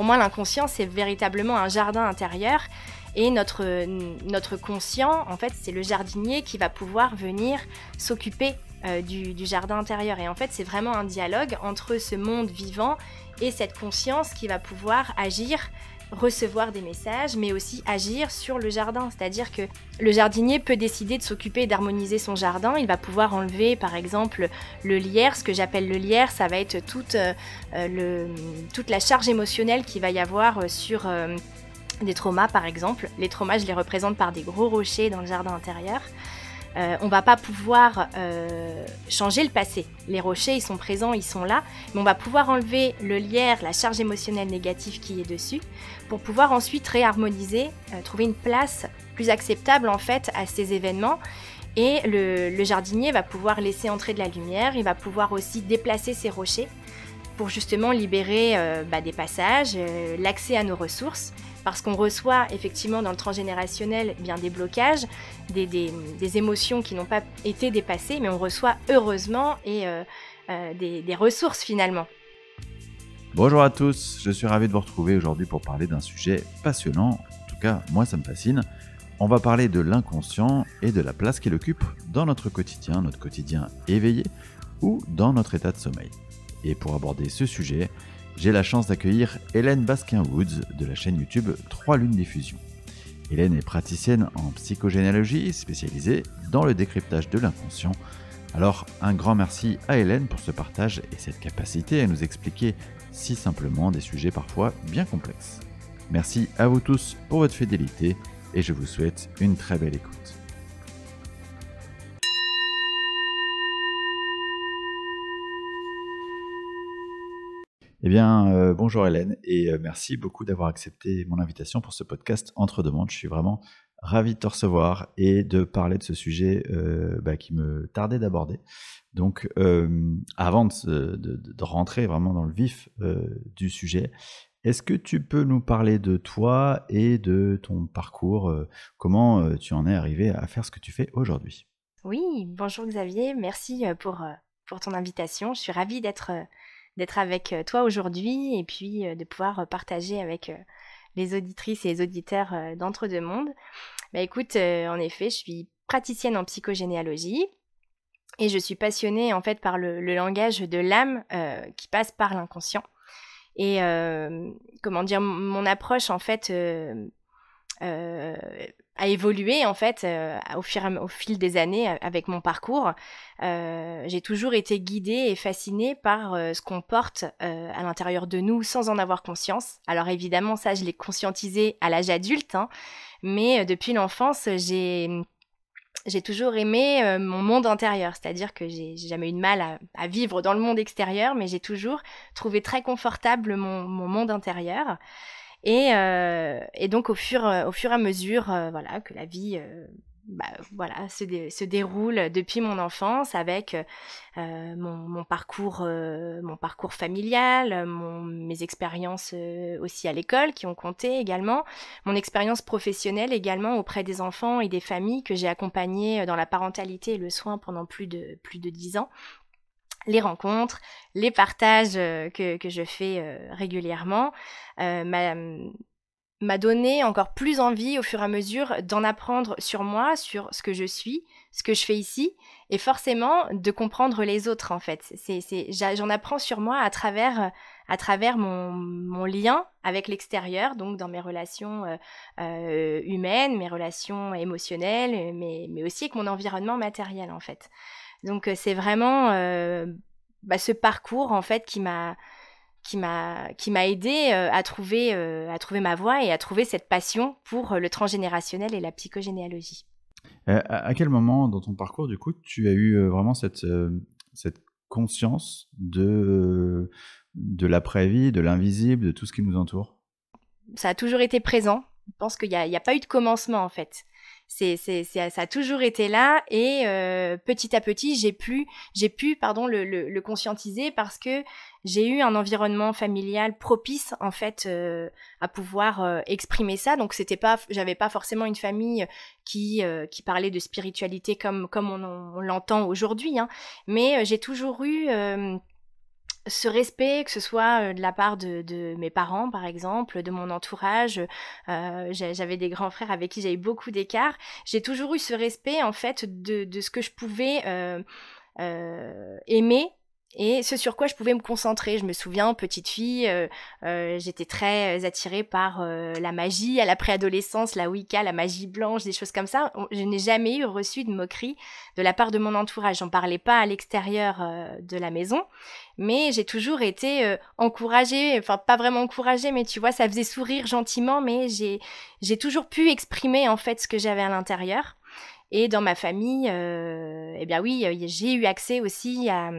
Pour moi, l'inconscient, c'est véritablement un jardin intérieur. Et notre conscient, en fait, c'est le jardinier qui va pouvoir venir s'occuper du jardin intérieur. Et en fait, c'est vraiment un dialogue entre ce monde vivant et cette conscience qui va pouvoir agir, recevoir des messages, mais aussi agir sur le jardin. C'est-à-dire que le jardinier peut décider de s'occuper et d'harmoniser son jardin. Il va pouvoir enlever, par exemple, le lierre. Ce que j'appelle le lierre, ça va être toute la charge émotionnelle qu'il va y avoir sur des traumas, par exemple. Les traumas, je les représente par des gros rochers dans le jardin intérieur. On va pas pouvoir changer le passé. Les rochers, ils sont présents, ils sont là, mais on va pouvoir enlever le lierre, la charge émotionnelle négative qui est dessus, pour pouvoir ensuite réharmoniser, trouver une place plus acceptable en fait à ces événements. Et le jardinier va pouvoir laisser entrer de la lumière, il va pouvoir aussi déplacer ces rochers pour justement libérer des passages, l'accès à nos ressources. Parce qu'on reçoit effectivement dans le transgénérationnel bien des blocages, des émotions qui n'ont pas été dépassées, mais on reçoit heureusement et des ressources finalement. Bonjour à tous, je suis ravi de vous retrouver aujourd'hui pour parler d'un sujet passionnant. En tout cas, moi ça me fascine. On va parler de l'inconscient et de la place qu'il occupe dans notre quotidien éveillé ou dans notre état de sommeil. Et pour aborder ce sujet, j'ai la chance d'accueillir Hélène Basquin-Woods de la chaîne YouTube 3 Lunes Diffusion. Hélène est praticienne en psychogénéalogie spécialisée dans le décryptage de l'inconscient. Alors un grand merci à Hélène pour ce partage et cette capacité à nous expliquer si simplement des sujets parfois bien complexes. Merci à vous tous pour votre fidélité et je vous souhaite une très belle écoute. Eh bien, bonjour Hélène et merci beaucoup d'avoir accepté mon invitation pour ce podcast Entre deux mondes. Je suis vraiment ravi de te recevoir et de parler de ce sujet qui me tardait d'aborder. Donc, avant de rentrer vraiment dans le vif du sujet, est-ce que tu peux nous parler de toi et de ton parcours, comment tu en es arrivé à faire ce que tu fais aujourd'hui ? Oui, bonjour Xavier, merci pour ton invitation. Je suis ravie d'être avec toi aujourd'hui et puis de pouvoir partager avec les auditrices et les auditeurs d'Entre deux mondes. Écoute, en effet, je suis praticienne en psychogénéalogie et je suis passionnée en fait par le langage de l'âme qui passe par l'inconscient. Et mon approche en fait a évolué en fait au fil des années avec mon parcours. J'ai toujours été guidée et fascinée par ce qu'on porte à l'intérieur de nous sans en avoir conscience. Alors évidemment, ça, je l'ai conscientisé à l'âge adulte, hein, mais depuis l'enfance, j'ai toujours aimé mon monde intérieur, c'est-à-dire que j'ai jamais eu de mal à vivre dans le monde extérieur, mais j'ai toujours trouvé très confortable mon monde intérieur. Et donc au fur et à mesure que la vie se déroule depuis mon enfance avec mon parcours familial, mes expériences aussi à l'école qui ont compté également, mon expérience professionnelle également auprès des enfants et des familles que j'ai accompagnées dans la parentalité et le soin pendant plus de 10 ans. Les rencontres, les partages que je fais régulièrement m'a donné encore plus envie au fur et à mesure d'en apprendre sur moi, sur ce que je suis, ce que je fais ici, et forcément de comprendre les autres en fait. J'en apprends sur moi à travers mon lien avec l'extérieur, donc dans mes relations humaines, mes relations émotionnelles, mais aussi avec mon environnement matériel en fait. Donc c'est vraiment ce parcours en fait qui m'a aidé à trouver ma voie et à trouver cette passion pour le transgénérationnel et la psychogénéalogie. À quel moment dans ton parcours, du coup, tu as eu vraiment cette conscience de l'après-vie, de l'invisible, de tout ce qui nous entoure ? Ça a toujours été présent. Je pense qu'il n'y a pas eu de commencement en fait. Ça a toujours été là et petit à petit j'ai pu le conscientiser parce que j'ai eu un environnement familial propice en fait à pouvoir exprimer ça. Donc j'avais pas forcément une famille qui parlait de spiritualité comme on l'entend aujourd'hui, hein. Mais j'ai toujours eu ce respect, que ce soit de la part de mes parents, par exemple, de mon entourage, j'avais des grands frères avec qui j'avais beaucoup d'écart. J'ai toujours eu ce respect, en fait, de ce que je pouvais aimer et ce sur quoi je pouvais me concentrer. Je me souviens, petite fille, j'étais très attirée par la magie, à la préadolescence, la Wicca, la magie blanche, des choses comme ça. Je n'ai jamais reçu de moquerie de la part de mon entourage. J'en parlais pas à l'extérieur de la maison, mais j'ai toujours été encouragée, enfin pas vraiment encouragée, mais tu vois, ça faisait sourire gentiment, mais j'ai toujours pu exprimer en fait ce que j'avais à l'intérieur. Et dans ma famille, eh bien oui, j'ai eu accès aussi à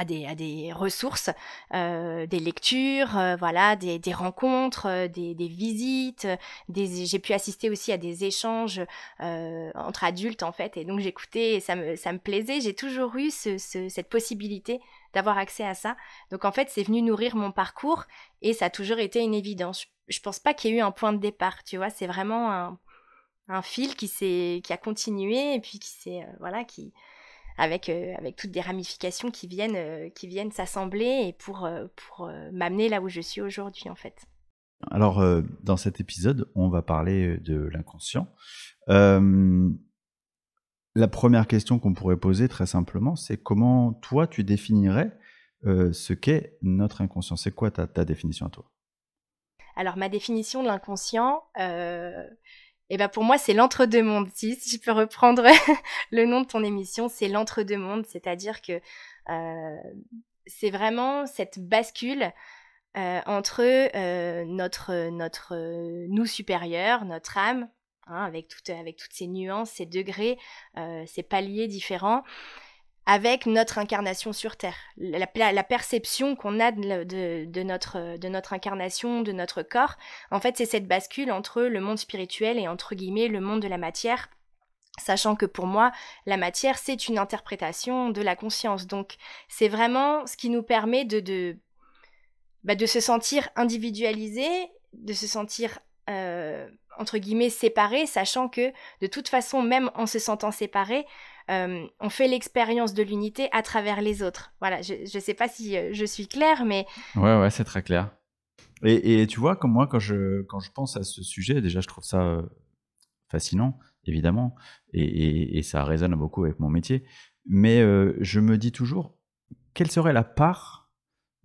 des ressources, des lectures, voilà, des rencontres, des visites, j'ai pu assister aussi à des échanges entre adultes en fait, et donc j'écoutais et ça me plaisait. J'ai toujours eu cette possibilité d'avoir accès à ça. Donc en fait, c'est venu nourrir mon parcours et ça a toujours été une évidence. Je pense pas qu'il y ait eu un point de départ, tu vois, c'est vraiment un fil qui a continué et puis qui s'est voilà, avec toutes des ramifications qui viennent s'assembler et pour m'amener là où je suis aujourd'hui en fait. Alors, dans cet épisode, on va parler de l'inconscient. La première question qu'on pourrait poser très simplement, c'est comment toi tu définirais ce qu'est notre inconscient? C'est quoi ta définition à toi? Alors ma définition de l'inconscient, et ben pour moi, c'est l'entre-deux-mondes. Si je peux reprendre le nom de ton émission, c'est l'entre-deux-mondes, c'est-à-dire que c'est vraiment cette bascule entre notre nous supérieur, notre âme, hein, avec toutes ces nuances, ces degrés, ces paliers différents, avec notre incarnation sur Terre, la perception qu'on a de notre incarnation, de notre corps. En fait, c'est cette bascule entre le monde spirituel et entre guillemets le monde de la matière, sachant que pour moi, la matière, c'est une interprétation de la conscience. Donc, c'est vraiment ce qui nous permet de se sentir individualisé, de se sentir entre guillemets séparé, sachant que de toute façon, même en se sentant séparé, on fait l'expérience de l'unité à travers les autres. Voilà, je ne sais pas si je suis claire, mais... Ouais, c'est très clair. Et tu vois, comme moi, quand je pense à ce sujet, déjà, je trouve ça fascinant, évidemment, et ça résonne beaucoup avec mon métier. Mais je me dis toujours, quelle serait la part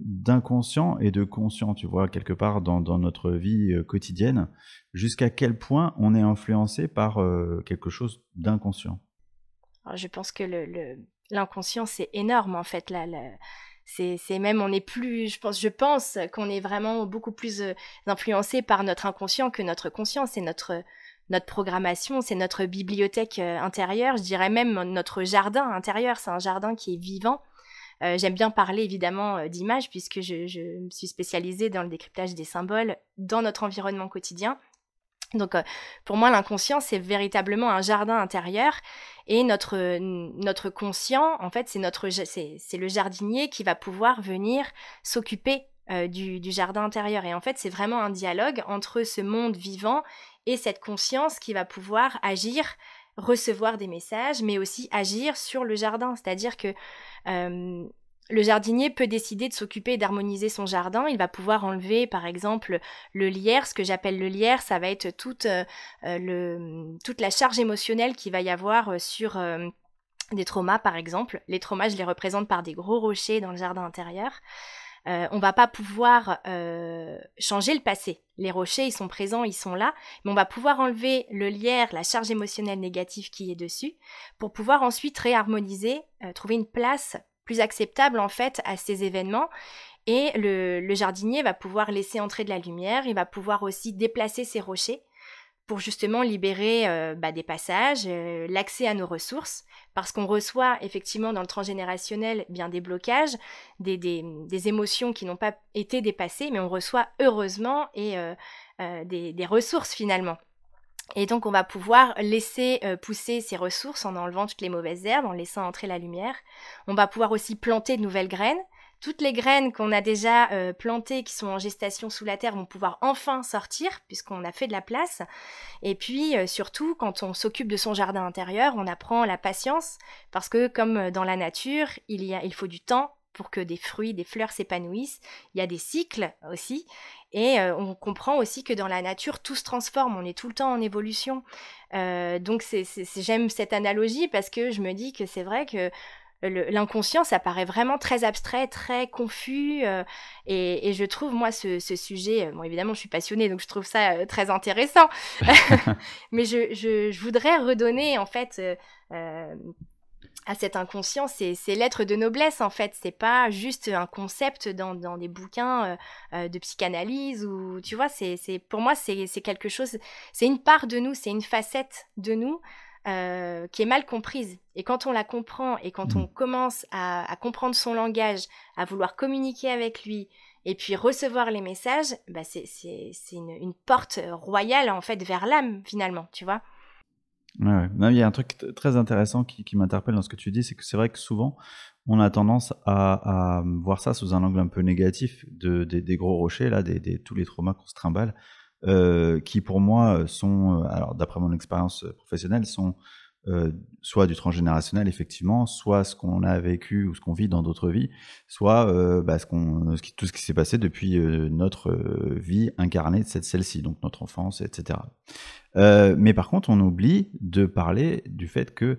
d'inconscient et de conscient, tu vois, quelque part dans notre vie quotidienne, jusqu'à quel point on est influencé par quelque chose d'inconscient? Alors, je pense que l'inconscient, c'est énorme, en fait. C'est même, on est plus, je pense qu'on est vraiment beaucoup plus influencé par notre inconscient que notre conscient. C'est notre programmation, c'est notre bibliothèque intérieure, je dirais même notre jardin intérieur. C'est un jardin qui est vivant. J'aime bien parler évidemment d'images puisque je me suis spécialisée dans le décryptage des symboles dans notre environnement quotidien. Donc pour moi, l'inconscient, c'est véritablement un jardin intérieur et notre conscient, en fait, c'est le jardinier qui va pouvoir venir s'occuper du jardin intérieur. Et en fait, c'est vraiment un dialogue entre ce monde vivant et cette conscience qui va pouvoir agir, recevoir des messages, mais aussi agir sur le jardin. C'est-à-dire que le jardinier peut décider de s'occuper et d'harmoniser son jardin. Il va pouvoir enlever, par exemple, le lierre. Ce que j'appelle le lierre, ça va être toute la charge émotionnelle qu'il va y avoir sur des traumas, par exemple. Les traumas, je les représente par des gros rochers dans le jardin intérieur. On va pas pouvoir changer le passé. Les rochers, ils sont présents, ils sont là, mais on va pouvoir enlever le lierre, la charge émotionnelle négative qui est dessus, pour pouvoir ensuite réharmoniser, trouver une place plus acceptable en fait à ces événements. Et le jardinier va pouvoir laisser entrer de la lumière, il va pouvoir aussi déplacer ces rochers pour justement libérer des passages, l'accès à nos ressources, parce qu'on reçoit effectivement dans le transgénérationnel bien des blocages, des émotions qui n'ont pas été dépassées, mais on reçoit heureusement et des ressources finalement. Et donc on va pouvoir laisser pousser ces ressources en enlevant toutes les mauvaises herbes, en laissant entrer la lumière. On va pouvoir aussi planter de nouvelles graines. Toutes les graines qu'on a déjà plantées, qui sont en gestation sous la terre, vont pouvoir enfin sortir, puisqu'on a fait de la place. Et puis, surtout, quand on s'occupe de son jardin intérieur, on apprend la patience, parce que comme dans la nature, il faut du temps, pour que des fruits, des fleurs s'épanouissent. Il y a des cycles aussi. Et on comprend aussi que dans la nature, tout se transforme. On est tout le temps en évolution. Donc, j'aime cette analogie parce que je me dis que c'est vrai que l'inconscient, ça paraît vraiment très abstrait, très confus. Et je trouve, moi, ce sujet... bon, évidemment, je suis passionnée, donc je trouve ça très intéressant. Mais je voudrais redonner, en fait... à cet inconscient, c'est l'être de noblesse en fait, c'est pas juste un concept dans des bouquins de psychanalyse ou tu vois, pour moi c'est quelque chose, c'est une part de nous, c'est une facette de nous qui est mal comprise. Et quand on la comprend et quand on commence à comprendre son langage, à vouloir communiquer avec lui et puis recevoir les messages, bah c'est une porte royale en fait vers l'âme finalement, tu vois. Ouais. Non, il y a un truc très intéressant qui m'interpelle dans ce que tu dis, c'est que c'est vrai que souvent, on a tendance à voir ça sous un angle un peu négatif des gros rochers, là, tous les traumas qu'on se trimballe, qui pour moi sont, alors d'après mon expérience professionnelle, sont soit du transgénérationnel, effectivement, soit ce qu'on a vécu ou ce qu'on vit dans d'autres vies, soit tout ce qui s'est passé depuis notre vie incarnée de celle-ci, donc notre enfance, etc. Mais par contre, on oublie de parler du fait que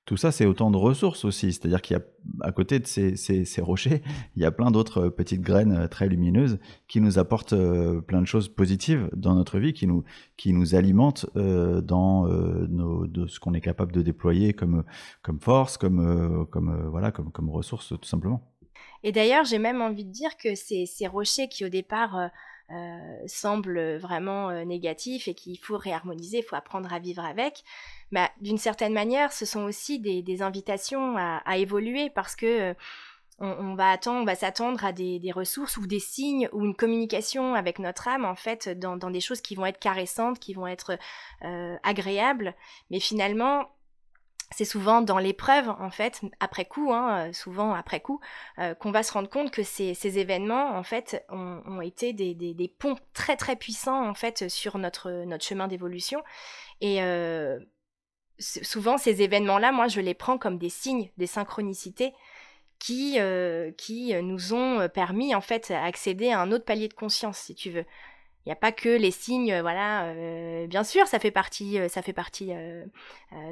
tout ça, c'est autant de ressources aussi. C'est-à-dire qu'il y a, à côté de ces rochers, il y a plein d'autres petites graines très lumineuses qui nous apportent plein de choses positives dans notre vie, qui nous alimentent dans de ce qu'on est capable de déployer comme force, comme ressources, tout simplement. Et d'ailleurs, j'ai même envie de dire que ces rochers qui au départ semblent vraiment négatifs et qu'il faut réharmoniser, il faut apprendre à vivre avec, bah, d'une certaine manière, ce sont aussi des invitations à évoluer parce que on va s'attendre à des ressources ou des signes ou une communication avec notre âme en fait dans des choses qui vont être caressantes, qui vont être agréables, mais finalement c'est souvent dans l'épreuve, en fait, après coup, souvent après coup, qu'on va se rendre compte que ces événements, en fait, ont été des ponts très très puissants, en fait, sur notre chemin d'évolution. Et souvent, ces événements-là, moi, je les prends comme des signes, des synchronicités qui nous ont permis, en fait, d'accéder à un autre palier de conscience, si tu veux. Il n'y a pas que les signes, bien sûr, ça fait partie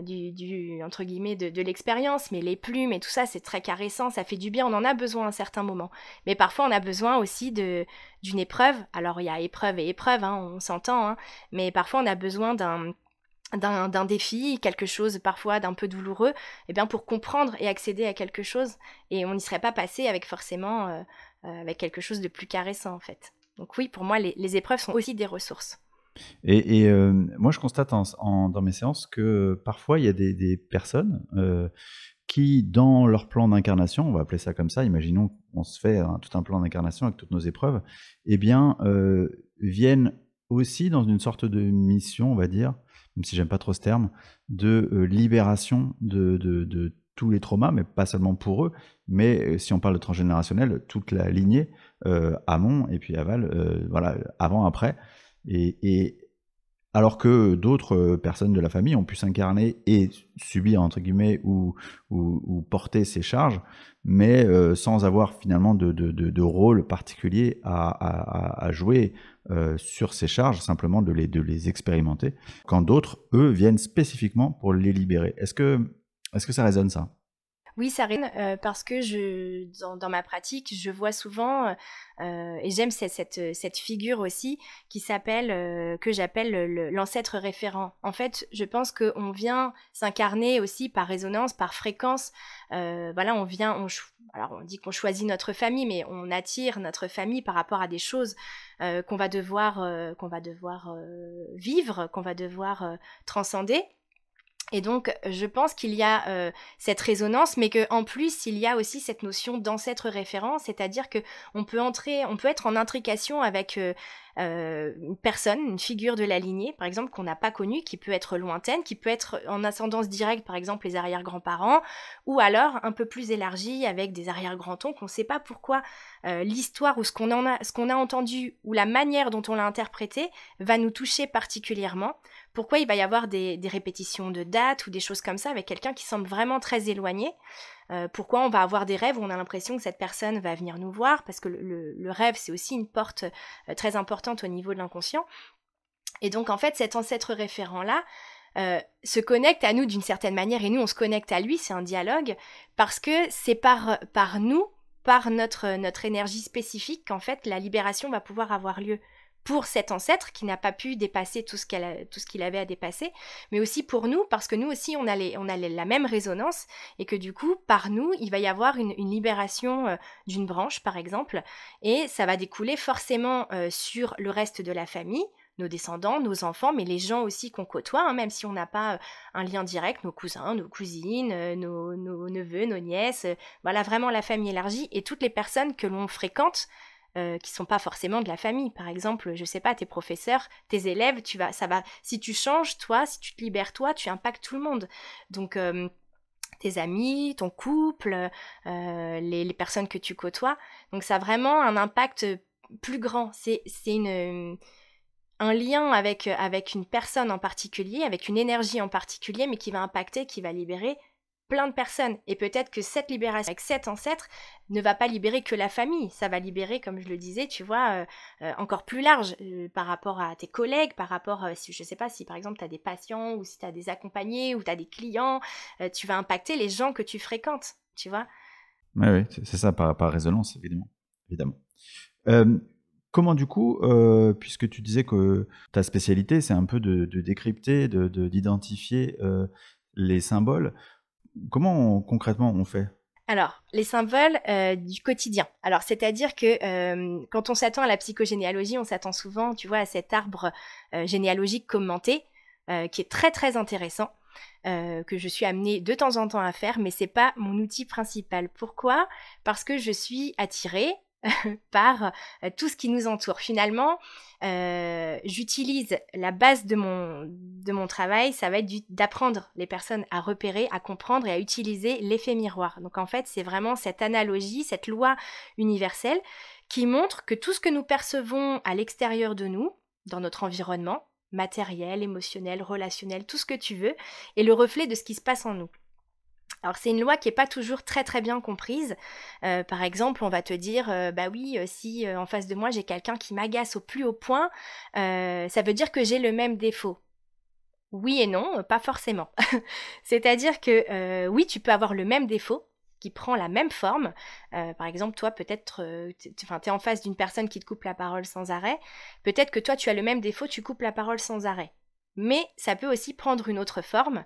du entre guillemets de l'expérience, mais les plumes et tout ça, c'est très caressant, ça fait du bien, on en a besoin à un certain moment. Mais parfois, on a besoin aussi d'une épreuve. Alors, il y a épreuve et épreuve, on s'entend, mais parfois, on a besoin d'un défi, quelque chose parfois d'un peu douloureux, pour comprendre et accéder à quelque chose. Et on n'y serait pas passé avec forcément avec quelque chose de plus caressant, en fait. Donc oui, pour moi, les épreuves sont aussi des ressources. Et moi, je constate dans mes séances que parfois, il y a des personnes qui, dans leur plan d'incarnation, on va appeler ça comme ça, imaginons qu'on se fait tout un plan d'incarnation avec toutes nos épreuves, viennent aussi dans une sorte de mission, on va dire, même si j'aime pas trop ce terme, de libération de tous les traumas, mais pas seulement pour eux, mais si on parle de transgénérationnel, toute la lignée, amont et puis aval, avant, après. Et alors que d'autres personnes de la famille ont pu s'incarner et subir, entre guillemets, ou porter ces charges, mais sans avoir finalement de rôle particulier à jouer sur ces charges, simplement de les expérimenter, quand d'autres, eux, viennent spécifiquement pour les libérer. Est-ce que ça résonne, ça ? Oui, ça résonne parce que dans ma pratique, je vois souvent, et j'aime cette figure aussi, que j'appelle l'ancêtre référent. En fait, je pense qu'on vient s'incarner aussi par résonance, par fréquence. Alors on dit qu'on choisit notre famille, mais on attire notre famille par rapport à des choses qu'on va devoir vivre, qu'on va devoir transcender. Et donc, je pense qu'il y a cette résonance, mais qu'en plus, il y a aussi cette notion d'ancêtre référent, c'est-à-dire que on peut être en intrication avec une personne, une figure de la lignée, par exemple, qu'on n'a pas connue, qui peut être lointaine, qui peut être en ascendance directe, par exemple, les arrière-grands-parents, ou alors un peu plus élargie avec des arrière-grands-oncles, qu'on ne sait pas pourquoi l'histoire ou ce qu'on a entendu, ou la manière dont on l'a interprété, va nous toucher particulièrement. Pourquoi il va y avoir des répétitions de dates ou des choses comme ça avec quelqu'un qui semble vraiment très éloigné. Pourquoi on va avoir des rêves où on a l'impression que cette personne va venir nous voir, parce que le rêve, c'est aussi une porte très importante au niveau de l'inconscient. Et donc, en fait, cet ancêtre référent-là se connecte à nous d'une certaine manière, et nous, on se connecte à lui, c'est un dialogue, parce que c'est par nous, par notre énergie spécifique, qu'en fait, la libération va pouvoir avoir lieu pour cet ancêtre qui n'a pas pu dépasser tout ce qu'il avait à dépasser, mais aussi pour nous, parce que nous aussi, on a la même résonance, et que du coup, par nous, il va y avoir une libération d'une branche, par exemple, et ça va découler forcément sur le reste de la famille, nos descendants, nos enfants, mais les gens aussi qu'on côtoie, hein, même si on n'a pas un lien direct, nos cousins, nos cousines, nos neveux, nos nièces, voilà, vraiment la famille élargie, et toutes les personnes que l'on fréquente, qui sont pas forcément de la famille. Par exemple, je sais pas, tes professeurs, tes élèves, si tu changes, toi, si tu te libères, toi, tu impactes tout le monde. Donc, tes amis, ton couple, les personnes que tu côtoies. Donc, ça a vraiment un impact plus grand. C'est un lien avec une personne en particulier, avec une énergie en particulier, mais qui va impacter, qui va libérer plein de personnes. Et peut-être que cette libération avec cet ancêtre ne va pas libérer que la famille, ça va libérer, comme je le disais, tu vois, encore plus large, par rapport à tes collègues, par rapport, si, je sais pas, si par exemple tu as des patients, ou si tu as des accompagnés, ou tu as des clients, tu vas impacter les gens que tu fréquentes, tu vois. Oui, c'est ça, par résonance, évidemment. Comment du coup, puisque tu disais que ta spécialité, c'est un peu de décrypter, d'identifier les symboles, concrètement on fait? Alors, les symboles du quotidien. Alors, c'est-à-dire que quand on s'attend à la psychogénéalogie, on s'attend souvent, tu vois, à cet arbre généalogique commenté, qui est très très intéressant, que je suis amenée de temps en temps à faire, mais c'est pas mon outil principal. Pourquoi ? Parce que je suis attirée par tout ce qui nous entoure. Finalement, j'utilise la base de mon travail, ça va être d'apprendre les personnes à repérer, à comprendre et à utiliser l'effet miroir. Donc en fait, c'est vraiment cette analogie, cette loi universelle qui montre que tout ce que nous percevons à l'extérieur de nous, dans notre environnement, matériel, émotionnel, relationnel, tout ce que tu veux, est le reflet de ce qui se passe en nous. Alors c'est une loi qui n'est pas toujours très très bien comprise. Par exemple, on va te dire, bah oui, si en face de moi j'ai quelqu'un qui m'agace au plus haut point, ça veut dire que j'ai le même défaut. Oui et non, pas forcément. C'est-à-dire que oui, tu peux avoir le même défaut, qui prend la même forme. Par exemple, toi, peut-être, t'es en face d'une personne qui te coupe la parole sans arrêt. Peut-être que toi, tu as le même défaut, tu coupes la parole sans arrêt. Mais ça peut aussi prendre une autre forme.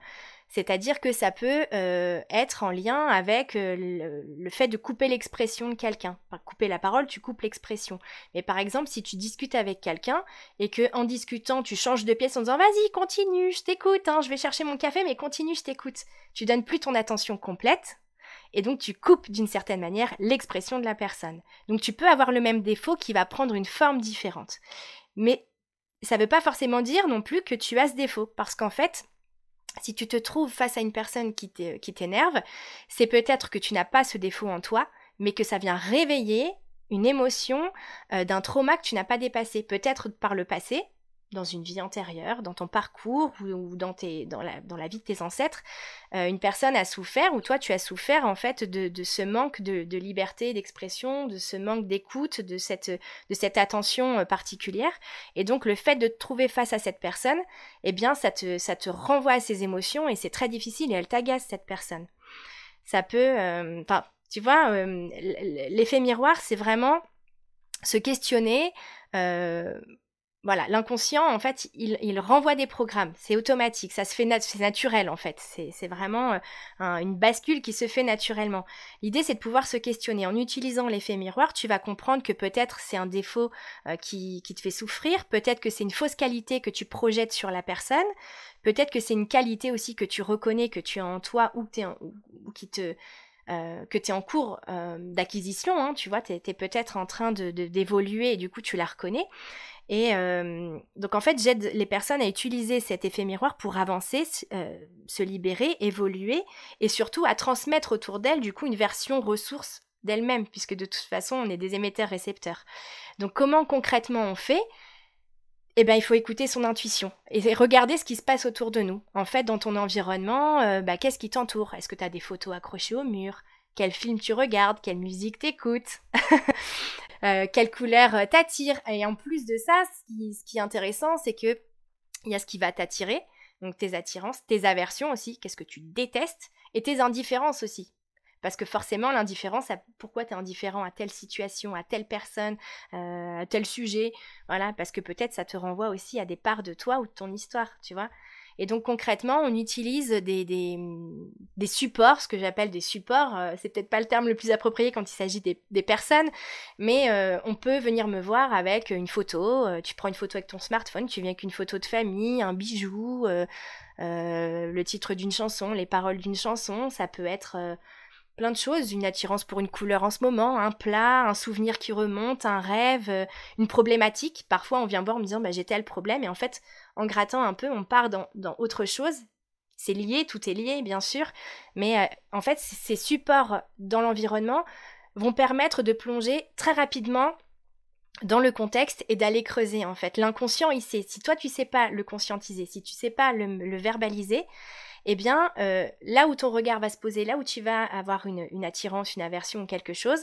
C'est-à-dire que ça peut être en lien avec le fait de couper l'expression de quelqu'un. Pas couper la parole, tu coupes l'expression. Mais par exemple, si tu discutes avec quelqu'un et que en discutant, tu changes de pièce en disant « Vas-y, continue, je t'écoute, hein, je vais chercher mon café, mais continue, je t'écoute. » Tu donnes plus ton attention complète et donc tu coupes d'une certaine manière l'expression de la personne. Donc tu peux avoir le même défaut qui va prendre une forme différente. Mais ça ne veut pas forcément dire non plus que tu as ce défaut, parce qu'en fait, si tu te trouves face à une personne qui t'énerve, c'est peut-être que tu n'as pas ce défaut en toi, mais que ça vient réveiller une émotion d'un trauma que tu n'as pas dépassé, peut-être par le passé, dans une vie antérieure, dans ton parcours ou dans la vie de tes ancêtres. Une personne a souffert, ou toi tu as souffert en fait de ce manque de liberté d'expression, de ce manque d'écoute, de cette attention particulière. Et donc le fait de te trouver face à cette personne, eh bien ça te renvoie à ces émotions et c'est très difficile et elle t'agace cette personne. Ça peut... tu vois, l'effet miroir, c'est vraiment se questionner... Voilà, l'inconscient, en fait, il renvoie des programmes. C'est automatique, ça se fait c'est naturel, en fait. C'est vraiment une bascule qui se fait naturellement. L'idée, c'est de pouvoir se questionner. En utilisant l'effet miroir, tu vas comprendre que peut-être c'est un défaut qui te fait souffrir, peut-être que c'est une fausse qualité que tu projettes sur la personne, peut-être que c'est une qualité aussi que tu reconnais, que tu as en toi ou que tu es en cours d'acquisition, hein, tu vois, tu es peut-être en train d'évoluer et du coup, tu la reconnais. Et donc en fait, j'aide les personnes à utiliser cet effet miroir pour avancer, se libérer, évoluer et surtout à transmettre autour d'elles du coup une version ressource d'elles-mêmes, puisque de toute façon on est des émetteurs-récepteurs. Donc comment concrètement on fait ? Eh bien, il faut écouter son intuition et regarder ce qui se passe autour de nous. En fait, dans ton environnement, qu'est-ce qui t'entoure ? Est-ce que tu as des photos accrochées au mur ? quel film tu regardes, quelle musique t'écoutes, quelle couleur t'attire. Et en plus de ça, ce qui est intéressant, c'est que il y a ce qui va t'attirer, donc tes attirances, tes aversions aussi, qu'est-ce que tu détestes, et tes indifférences aussi. Parce que forcément, l'indifférence, pourquoi tu es indifférent à telle situation, à telle personne, à tel sujet, voilà, parce que peut-être ça te renvoie aussi à des parts de toi ou de ton histoire, tu vois. Et donc concrètement, on utilise des supports, ce que j'appelle des supports, c'est peut-être pas le terme le plus approprié quand il s'agit des personnes, mais on peut venir me voir avec une photo, tu prends une photo avec ton smartphone, tu viens avec une photo de famille, un bijou, le titre d'une chanson, les paroles d'une chanson, ça peut être plein de choses, une attirance pour une couleur en ce moment, un plat, un souvenir qui remonte, un rêve, une problématique. Parfois, on vient voir en me disant j'ai tel problème, et en fait, en grattant un peu, on part dans autre chose. C'est lié, tout est lié, bien sûr, mais en fait, ces supports dans l'environnement vont permettre de plonger très rapidement dans le contexte et d'aller creuser, en fait. L'inconscient, il sait. Si toi, tu sais pas le conscientiser, si tu sais pas le verbaliser, eh bien, là où ton regard va se poser, là où tu vas avoir une attirance, une aversion ou quelque chose,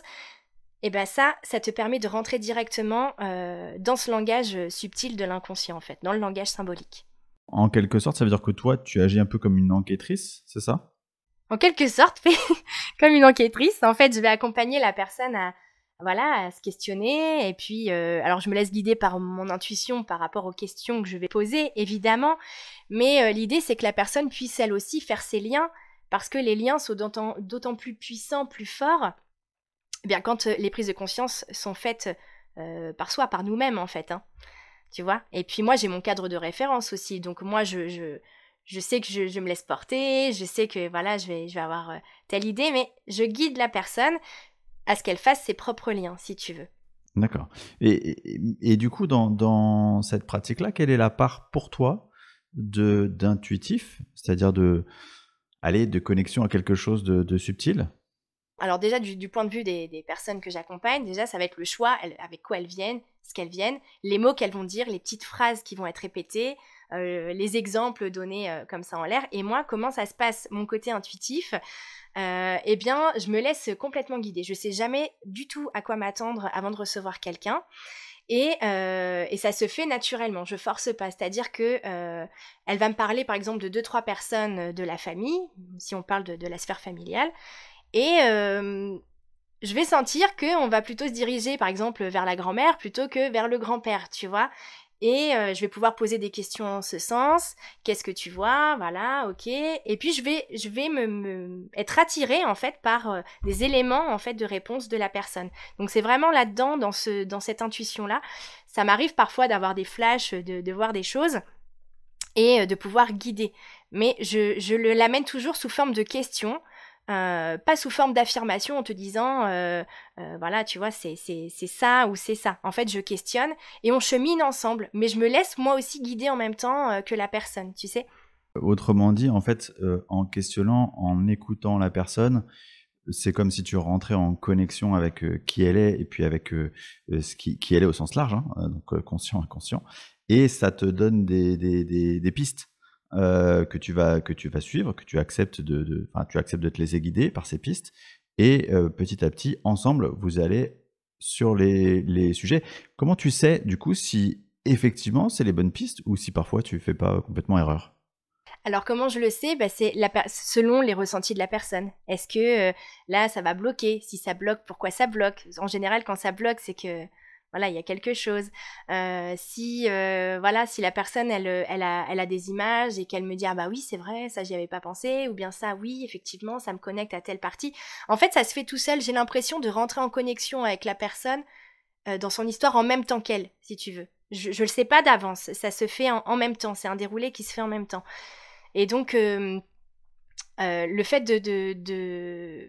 eh bien ça te permet de rentrer directement dans ce langage subtil de l'inconscient, en fait, dans le langage symbolique. En quelque sorte, ça veut dire que toi, tu agis un peu comme une enquêtrice, c'est ça? En quelque sorte, comme une enquêtrice. En fait, je vais accompagner la personne à se questionner, et puis alors je me laisse guider par mon intuition par rapport aux questions que je vais poser, évidemment, mais l'idée c'est que la personne puisse elle aussi faire ses liens, parce que les liens sont d'autant plus puissants, plus forts, eh bien quand les prises de conscience sont faites par soi, par nous-mêmes en fait, hein, tu vois. Et puis moi j'ai mon cadre de référence aussi, donc moi je sais que je me laisse porter, je sais que voilà je vais avoir telle idée, mais je guide la personne à ce qu'elle fasse ses propres liens, si tu veux. D'accord. Et du coup, dans cette pratique-là, quelle est la part pour toi d'intuitif, c'est-à-dire de connexion à quelque chose de subtil? Alors déjà, du point de vue des personnes que j'accompagne, déjà, ça va être le choix, avec quoi elles viennent, ce qu'elles viennent, les mots qu'elles vont dire, les petites phrases qui vont être répétées, les exemples donnés comme ça en l'air. Et moi, comment ça se passe, mon côté intuitif? Eh bien, je me laisse complètement guider. Je sais jamais du tout à quoi m'attendre avant de recevoir quelqu'un. Et ça se fait naturellement, je force pas. C'est-à-dire que elle va me parler, par exemple, de 2-3 personnes de la famille, si on parle de la sphère familiale. Et je vais sentir qu'on va plutôt se diriger, par exemple, vers la grand-mère plutôt que vers le grand-père, tu vois. Et je vais pouvoir poser des questions en ce sens. Qu'est-ce que tu vois? Voilà, ok. Et puis je vais me être attirée en fait par des éléments en fait de réponse de la personne. Donc c'est vraiment là-dedans, dans cette intuition-là. Ça m'arrive parfois d'avoir des flashs, de voir des choses et de pouvoir guider. Mais je l'amène toujours sous forme de questions. Pas sous forme d'affirmation en te disant voilà tu vois c'est ça ou c'est ça. En fait je questionne et on chemine ensemble, mais je me laisse moi aussi guider en même temps que la personne, tu sais. Autrement dit, en fait, en questionnant, en écoutant la personne, c'est comme si tu rentrais en connexion avec qui elle est, et puis avec qui elle est au sens large, hein, donc conscient, inconscient, et ça te donne des pistes que tu vas suivre, que tu acceptes tu acceptes de te laisser guider par ces pistes, et petit à petit, ensemble, vous allez sur les sujets. Comment tu sais, du coup, si effectivement c'est les bonnes pistes, ou si parfois tu fais pas complètement erreur? Alors comment je le sais? C'est selon les ressentis de la personne. Est-ce que là ça va bloquer? Si ça bloque, pourquoi ça bloque? En général quand ça bloque c'est que voilà, il y a quelque chose. Si la personne elle a des images et qu'elle me dit ah bah oui c'est vrai, ça j'y avais pas pensé, ou bien ça oui effectivement ça me connecte à telle partie. En fait ça se fait tout seul. J'ai l'impression de rentrer en connexion avec la personne dans son histoire en même temps qu'elle, si tu veux. Je le sais pas d'avance, ça se fait en même temps. C'est un déroulé qui se fait en même temps. Et donc le fait de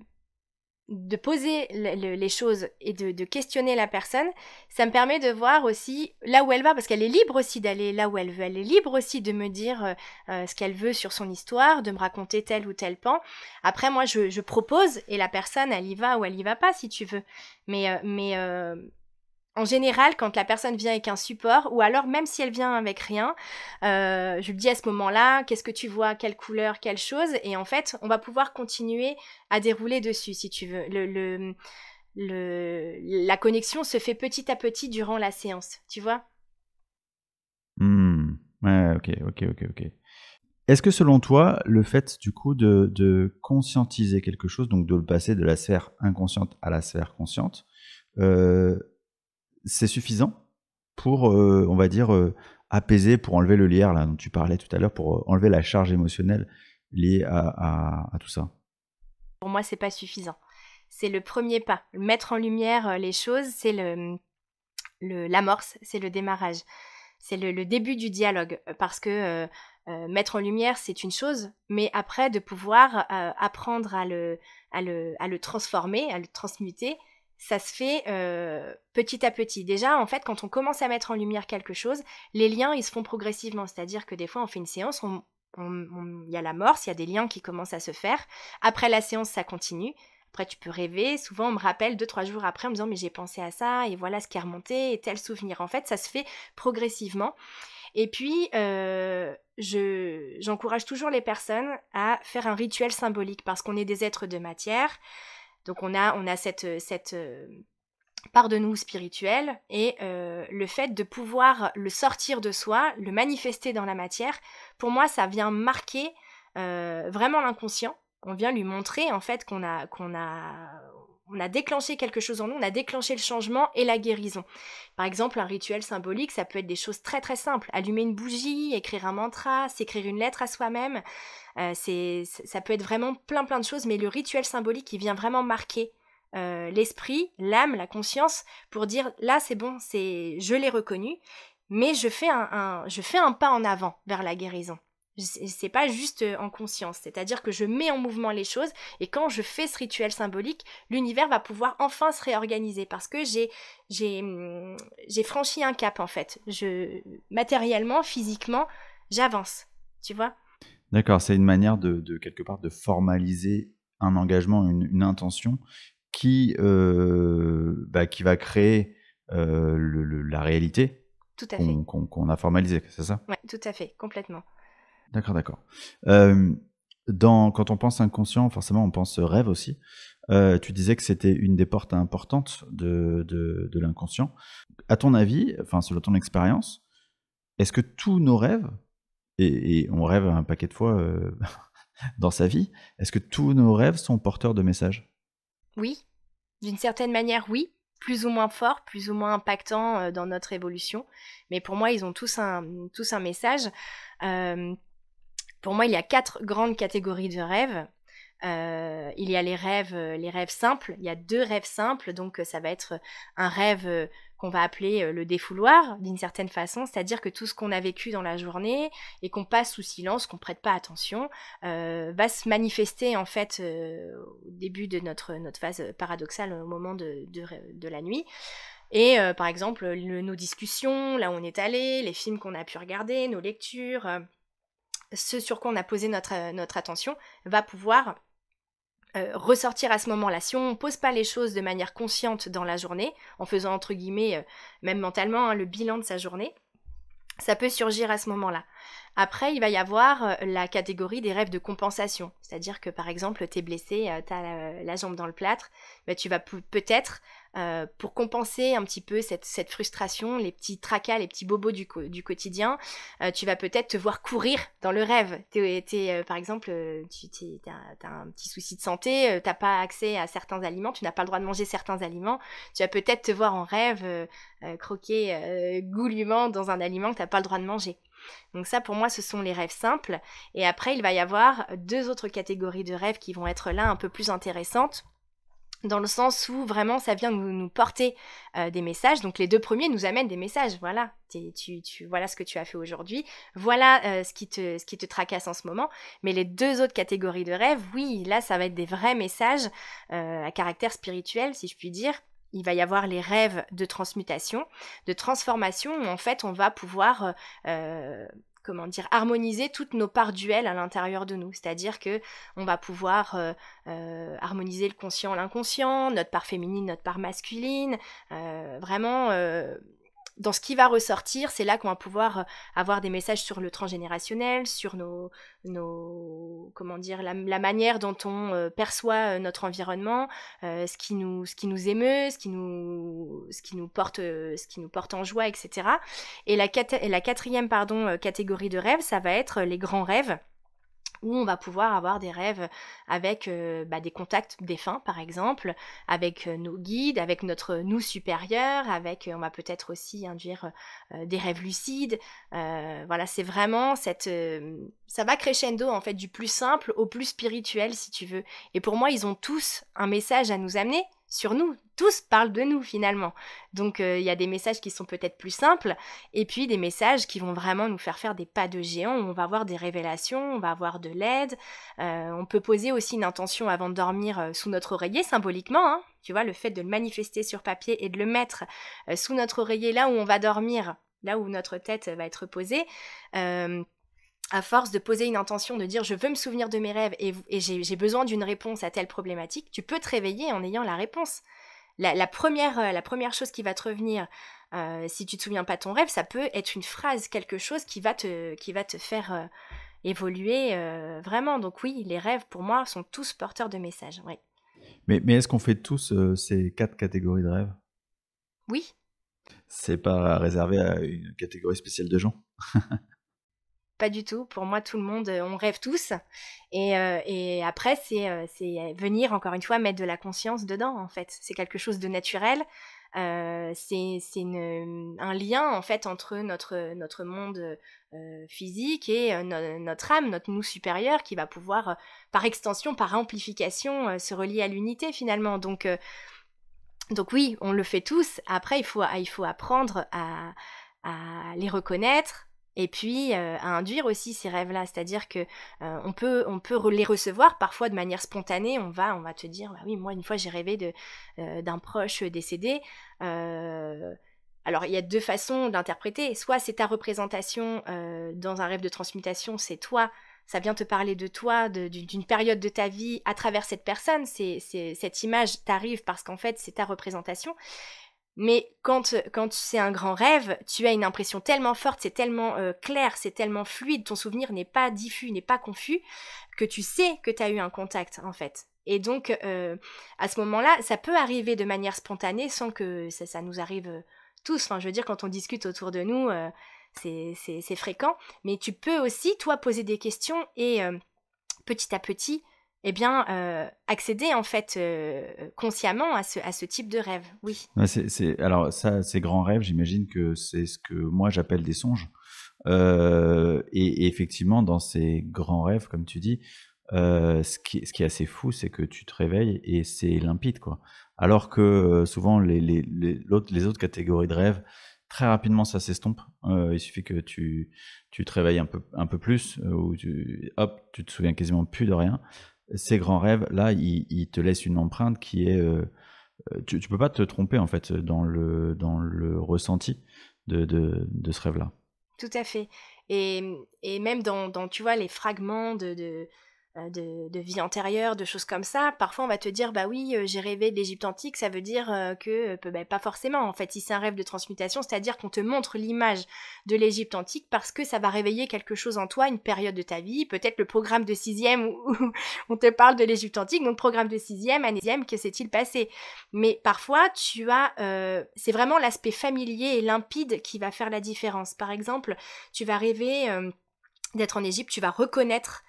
poser les choses et de questionner la personne, ça me permet de voir aussi là où elle va, parce qu'elle est libre aussi d'aller là où elle veut. Elle est libre aussi de me dire ce qu'elle veut sur son histoire, de me raconter tel ou tel pan. Après, moi, je propose et la personne, elle y va ou elle y va pas, si tu veux. Mais En général, quand la personne vient avec un support, ou alors même si elle vient avec rien, je lui dis à ce moment-là, qu'est-ce que tu vois, quelle couleur, quelle chose, et en fait, on va pouvoir continuer à dérouler dessus, si tu veux. La connexion se fait petit à petit durant la séance, tu vois? Ouais, ok. Est-ce que selon toi, le fait du coup de conscientiser quelque chose, donc de le passer de la sphère inconsciente à la sphère consciente, euh, c'est suffisant pour, on va dire, apaiser, pour enlever le lierre là, dont tu parlais tout à l'heure, pour enlever la charge émotionnelle liée à tout ça? Pour moi, c'est pas suffisant. C'est le premier pas. Mettre en lumière les choses, c'est l'amorce, c'est le démarrage. C'est le début du dialogue, parce que mettre en lumière, c'est une chose, mais après, de pouvoir apprendre à le transformer, à le transmuter, ça se fait petit à petit. Déjà, en fait, quand on commence à mettre en lumière quelque chose, les liens, ils se font progressivement. C'est-à-dire que des fois, on fait une séance, il y a l'amorce, il y a des liens qui commencent à se faire. Après la séance, ça continue. Après, tu peux rêver. Souvent, on me rappelle 2-3 jours après en me disant « mais j'ai pensé à ça, et voilà ce qui est remonté, et tel souvenir ». En fait, ça se fait progressivement. Et puis, j'encourage toujours les personnes à faire un rituel symbolique, parce qu'on est des êtres de matière. Donc, on a cette part de nous spirituelle, et le fait de pouvoir le sortir de soi, le manifester dans la matière, pour moi, ça vient marquer vraiment l'inconscient. On vient lui montrer en fait qu'on a déclenché quelque chose en nous, on a déclenché le changement et la guérison. Par exemple, un rituel symbolique, ça peut être des choses très très simples. Allumer une bougie, écrire un mantra, s'écrire une lettre à soi-même. Ça peut être vraiment plein de choses, mais le rituel symbolique, il vient vraiment marquer l'esprit, l'âme, la conscience, pour dire là c'est bon, je l'ai reconnu, mais je fais un pas en avant vers la guérison. C'est pas juste en conscience, c'est-à-dire que je mets en mouvement les choses, et quand je fais ce rituel symbolique, l'univers va pouvoir enfin se réorganiser, parce que j'ai franchi un cap en fait. Matériellement, physiquement, j'avance, tu vois. D'accord, c'est une manière de quelque part de formaliser un engagement, une intention qui va créer la réalité Tout à fait. qu'on a formalisée, c'est ça? Ouais, tout à fait, complètement. D'accord. Quand on pense inconscient, forcément, on pense rêve aussi. Tu disais que c'était une des portes importantes de l'inconscient. À ton avis, enfin, selon ton expérience, est-ce que tous nos rêves, et on rêve un paquet de fois dans sa vie, est-ce que tous nos rêves sont porteurs de messages? Oui, d'une certaine manière, oui. Plus ou moins fort, plus ou moins impactant dans notre évolution. Mais pour moi, ils ont tous un message. Pour moi, il y a 4 grandes catégories de rêves. Il y a les rêves simples. Il y a 2 rêves simples, donc ça va être un rêve qu'on va appeler le défouloir, d'une certaine façon, c'est-à-dire que tout ce qu'on a vécu dans la journée et qu'on passe sous silence, qu'on prête pas attention, va se manifester en fait au début de notre phase paradoxale, au moment de la nuit. Et par exemple, nos discussions, là où on est allé, les films qu'on a pu regarder, nos lectures, ce sur quoi on a posé notre attention, va pouvoir ressortir à ce moment-là. Si on ne pose pas les choses de manière consciente dans la journée, en faisant entre guillemets, même mentalement, le bilan de sa journée, ça peut surgir à ce moment-là. Après, il va y avoir la catégorie des rêves de compensation. C'est-à-dire que, par exemple, t'es blessé, t'as la jambe dans le plâtre, bah, tu vas peut-être, pour compenser un petit peu cette frustration, les petits tracas, les petits bobos du quotidien, tu vas peut-être te voir courir dans le rêve. Par exemple, t'as un petit souci de santé, t'as pas accès à certains aliments, tu n'as pas le droit de manger certains aliments, tu vas peut-être te voir en rêve croquer goulûment dans un aliment que t'as pas le droit de manger. Donc ça, pour moi, ce sont les rêves simples. Et après, il va y avoir 2 autres catégories de rêves qui vont être là un peu plus intéressantes, dans le sens où vraiment ça vient nous porter des messages. Donc les 2 premiers nous amènent des messages. Voilà, voilà ce que tu as fait aujourd'hui, voilà ce qui te tracasse en ce moment. Mais les 2 autres catégories de rêves, oui, là ça va être des vrais messages à caractère spirituel, si je puis dire. Il va y avoir les rêves de transmutation, de transformation, où en fait on va pouvoir harmoniser toutes nos parts duelles à l'intérieur de nous. C'est-à-dire que on va pouvoir harmoniser le conscient, l'inconscient, notre part féminine, notre part masculine, vraiment... Dans ce qui va ressortir, c'est là qu'on va pouvoir avoir des messages sur le transgénérationnel, sur la manière dont on perçoit notre environnement, ce qui nous émeut, ce qui nous porte en joie, etc. Et la quatrième catégorie de rêves, ça va être les grands rêves, où on va pouvoir avoir des rêves avec des contacts défunts, par exemple, avec nos guides, avec notre nous supérieur, on va peut-être aussi induire des rêves lucides. Voilà, c'est vraiment ça va crescendo, en fait, du plus simple au plus spirituel, si tu veux. Et pour moi, ils ont tous un message à nous amener sur nous. Tous parlent de nous, finalement. Donc, il y a des messages qui sont peut-être plus simples, et puis des messages qui vont vraiment nous faire des pas de géant, où on va avoir des révélations, on va avoir de l'aide. On peut poser aussi une intention avant de dormir sous notre oreiller, symboliquement, hein. Tu vois, le fait de le manifester sur papier et de le mettre sous notre oreiller, là où on va dormir, là où notre tête va être posée, à force de poser une intention, de dire « je veux me souvenir de mes rêves et j'ai besoin d'une réponse à telle problématique », tu peux te réveiller en ayant la réponse. La première chose qui va te revenir, si tu te souviens pas de ton rêve, ça peut être une phrase, quelque chose qui va te faire évoluer vraiment. Donc oui, les rêves, pour moi, sont tous porteurs de messages. Oui. Mais est-ce qu'on fait tous ces 4 catégories de rêves? Oui. C'est pas réservé à une catégorie spéciale de gens? Pas du tout. Pour moi, tout le monde, on rêve tous. Et après, c'est venir, encore une fois, mettre de la conscience dedans, en fait. C'est quelque chose de naturel. C'est un lien, en fait, entre notre monde physique et notre âme, notre nous supérieur, qui va pouvoir, par extension, par amplification, se relier à l'unité, finalement. Donc oui, on le fait tous. Après, il faut apprendre à les reconnaître, et puis à induire aussi ces rêves-là. C'est-à-dire que on peut les recevoir parfois de manière spontanée. On va te dire, bah oui, moi une fois j'ai rêvé d'un proche décédé. Alors il y a 2 façons d'interpréter. Soit c'est ta représentation dans un rêve de transmutation, c'est toi. Ça vient te parler de toi, d'une période de ta vie à travers cette personne. Cette image t'arrive parce qu'en fait, c'est ta représentation. Mais quand c'est un grand rêve, tu as une impression tellement forte, c'est tellement clair, c'est tellement fluide, ton souvenir n'est pas diffus, n'est pas confus, que tu sais que tu as eu un contact, en fait. Et donc, à ce moment-là, ça peut arriver de manière spontanée sans que ça nous arrive tous. Enfin, je veux dire, quand on discute autour de nous, c'est fréquent. Mais tu peux aussi, toi, poser des questions et petit à petit, accéder en fait consciemment à ce type de rêve, oui. Ouais, alors ça, ces grands rêves, j'imagine que c'est ce que moi j'appelle des songes. Et effectivement, dans ces grands rêves, comme tu dis, ce qui est assez fou, c'est que tu te réveilles et c'est limpide, quoi. Alors que souvent les autres catégories de rêves, très rapidement ça s'estompe. Il suffit que tu te réveilles un peu plus, ou tu te souviens quasiment plus de rien. Ces grands rêves, là, ils te laissent une empreinte qui est... tu peux pas te tromper, en fait, dans le ressenti de ce rêve-là. Tout à fait. Et même dans tu vois, les fragments de vie antérieure, de choses comme ça, parfois on va te dire, bah oui, j'ai rêvé de l'Égypte antique, ça veut dire que, pas forcément, en fait, si c'est un rêve de transmutation, c'est-à-dire qu'on te montre l'image de l'Égypte antique parce que ça va réveiller quelque chose en toi, une période de ta vie, peut-être le programme de 6e où on te parle de l'Égypte antique, donc programme de 6e, année 6e, que s'est-il passé? Mais parfois, c'est vraiment l'aspect familier et limpide qui va faire la différence. Par exemple, tu vas rêver d'être en Égypte, tu vas reconnaître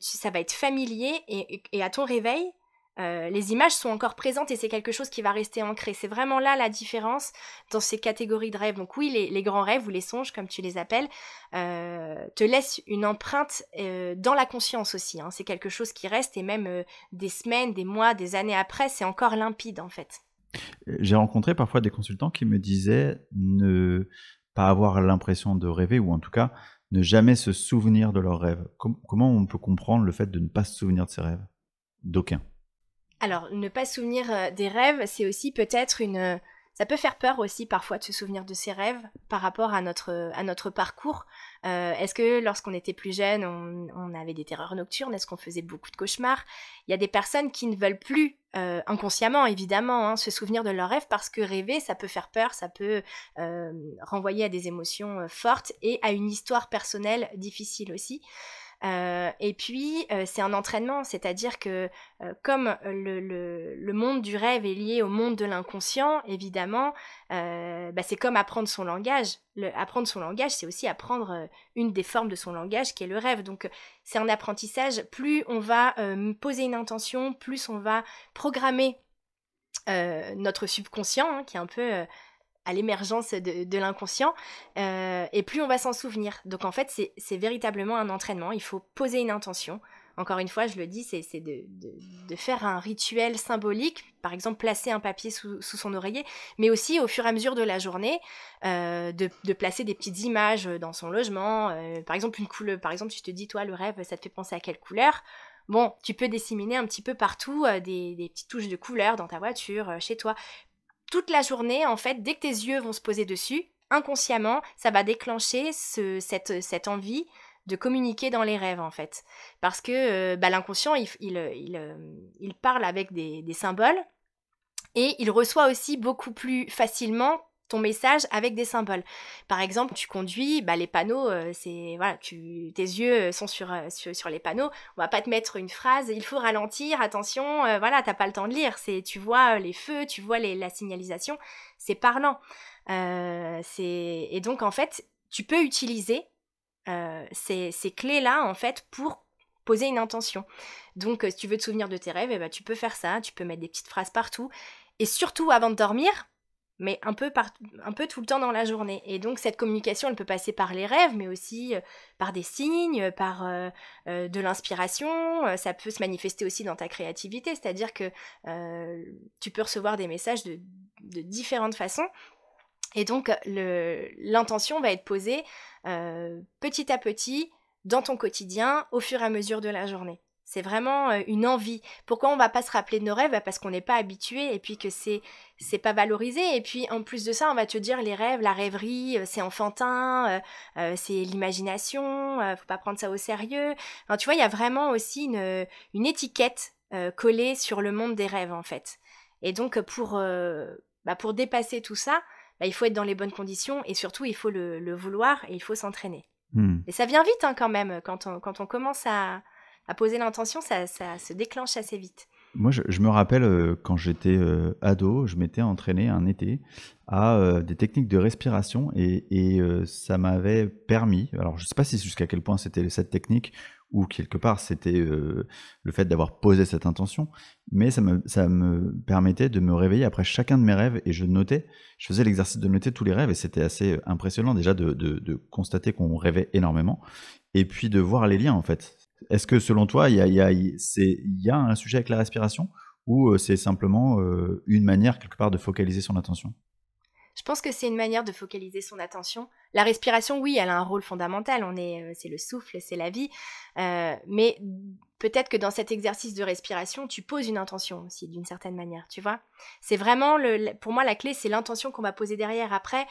ça va être familier et à ton réveil, les images sont encore présentes et c'est quelque chose qui va rester ancré. C'est vraiment là la différence dans ces catégories de rêves. Donc oui, les grands rêves ou les songes, comme tu les appelles, te laissent une empreinte dans la conscience aussi. Hein. C'est quelque chose qui reste et même des semaines, des mois, des années après, c'est encore limpide en fait. J'ai rencontré parfois des consultants qui me disaient ne pas avoir l'impression de rêver, ou en tout cas ne jamais se souvenir de leurs rêves. Comment on peut comprendre le fait de ne pas se souvenir de ses rêves? D'aucun. Alors, ne pas se souvenir des rêves, c'est aussi peut-être Ça peut faire peur aussi parfois de se souvenir de ses rêves par rapport à notre parcours. Est-ce que lorsqu'on était plus jeune, on avait des terreurs nocturnes? Est-ce qu'on faisait beaucoup de cauchemars? Il y a des personnes qui ne veulent plus, inconsciemment évidemment, hein, se souvenir de leurs rêves parce que rêver, ça peut faire peur, ça peut renvoyer à des émotions fortes et à une histoire personnelle difficile aussi. Et puis, c'est un entraînement, c'est-à-dire que comme le monde du rêve est lié au monde de l'inconscient, évidemment, c'est comme apprendre son langage. Apprendre son langage, c'est aussi apprendre une des formes de son langage qui est le rêve. Donc, c'est un apprentissage. Plus on va poser une intention, plus on va programmer notre subconscient, hein, qui est un peu à l'émergence de l'inconscient, et plus on va s'en souvenir. Donc en fait, c'est véritablement un entraînement. Il faut poser une intention. Encore une fois, je le dis, c'est de faire un rituel symbolique, par exemple placer un papier sous son oreiller, mais aussi au fur et à mesure de la journée, de placer des petites images dans son logement. Par exemple, une couleur. Par exemple, si je te dis, toi, le rêve, ça te fait penser à quelle couleur? Bon, tu peux disséminer un petit peu partout des petites touches de couleur dans ta voiture, chez toi. Toute la journée, en fait, dès que tes yeux vont se poser dessus, inconsciemment, ça va déclencher cette envie de communiquer dans les rêves, en fait. Parce que l'inconscient, il parle avec des symboles et il reçoit aussi beaucoup plus facilement ton message avec des symboles. Par exemple, tu conduis, les panneaux, tes yeux sont sur les panneaux. On va pas te mettre une phrase, il faut ralentir, attention, t'as pas le temps de lire. Tu vois les feux, tu vois la signalisation, c'est parlant. Et donc en fait, tu peux utiliser ces clés-là en fait pour poser une intention. Donc si tu veux te souvenir de tes rêves, tu peux faire ça, tu peux mettre des petites phrases partout. Et surtout avant de dormir, mais un peu tout le temps dans la journée. Et donc cette communication, elle peut passer par les rêves, mais aussi par des signes, par de l'inspiration. Ça peut se manifester aussi dans ta créativité, c'est-à-dire que tu peux recevoir des messages de différentes façons. Et donc l'intention va être posée petit à petit dans ton quotidien au fur et à mesure de la journée. C'est vraiment une envie. Pourquoi on va pas se rappeler de nos rêves? Parce qu'on n'est pas habitué et puis que c'est pas valorisé. Et puis en plus de ça, on va te dire les rêves, la rêverie, c'est enfantin, c'est l'imagination, faut pas prendre ça au sérieux. Enfin, tu vois, il y a vraiment aussi une étiquette collée sur le monde des rêves en fait. Et donc pour dépasser tout ça, il faut être dans les bonnes conditions et surtout il faut le vouloir et il faut s'entraîner. Et ça vient vite quand même, quand on commence à poser l'intention, ça se déclenche assez vite. Moi, je me rappelle quand j'étais ado, je m'étais entraîné un été à des techniques de respiration et ça m'avait permis, alors je ne sais pas si jusqu'à quel point c'était cette technique ou quelque part c'était le fait d'avoir posé cette intention, mais ça me permettait de me réveiller après chacun de mes rêves et je faisais l'exercice de noter tous les rêves et c'était assez impressionnant déjà de constater qu'on rêvait énormément et puis de voir les liens en fait. Est-ce que selon toi, il y a un sujet avec la respiration ou c'est simplement une manière quelque part de focaliser son attention? Je pense que c'est une manière de focaliser son attention. La respiration, oui, elle a un rôle fondamental. C'est le souffle, c'est la vie. Mais peut-être que dans cet exercice de respiration, tu poses une intention aussi, d'une certaine manière, tu vois. C'est vraiment, pour moi, la clé, c'est l'intention qu'on va poser derrière. Après,